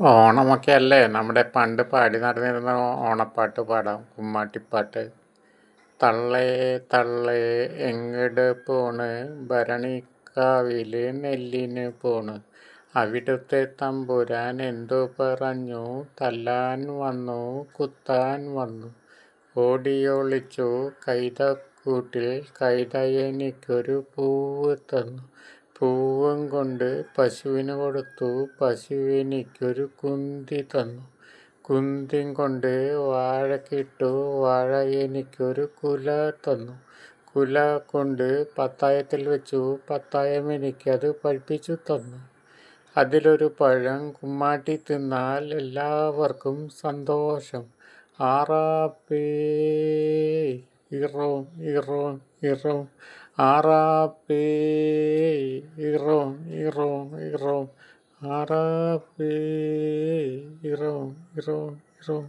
ഓണമൊക്കെ അല്ലേ നമ്മുടെ പണ്ട് പാടി നടന്നിരുന്ന ഓണപ്പാട്ട് പാടാം. കുമ്മാട്ടിപ്പാട്ട്. തള്ളേ തള്ളേ എങ്ങട് പോണ്, ഭരണിക്കാവില് നെല്ലിന് പോണ്. അവിടുത്തെ തമ്പുരാൻ എന്തു പറഞ്ഞു, തല്ലാൻ വന്നു കുത്താൻ വന്നു. ഓടിയൊളിച്ചു കൈതക്കൂട്ടിൽ കൈത എനിക്കൊരു പൂവ് തന്നു. പൂവും കൊണ്ട് പശുവിന് കൊടുത്തു, പശു എനിക്കൊരു കുന്തി തന്നു. കുന്തിയും കൊണ്ട് വാഴക്കിട്ടു, വാഴ എനിക്കൊരു കുല തന്നു. കുല കൊണ്ട് പത്തായത്തിൽ വെച്ചു, പത്തായം എനിക്കത് പഴുപ്പിച്ചു തന്നു. അതിലൊരു പഴം കുമ്മാട്ടി തിന്നാൽ എല്ലാവർക്കും സന്തോഷം. ആറാപ്പേ ഇറോം ഇറോം ഇറോം, ആറാപ്പേ ഇറോം ഇറോം ഇറോം, ആറാപ്പേ ഇറോം ഇറോം ഇറോം.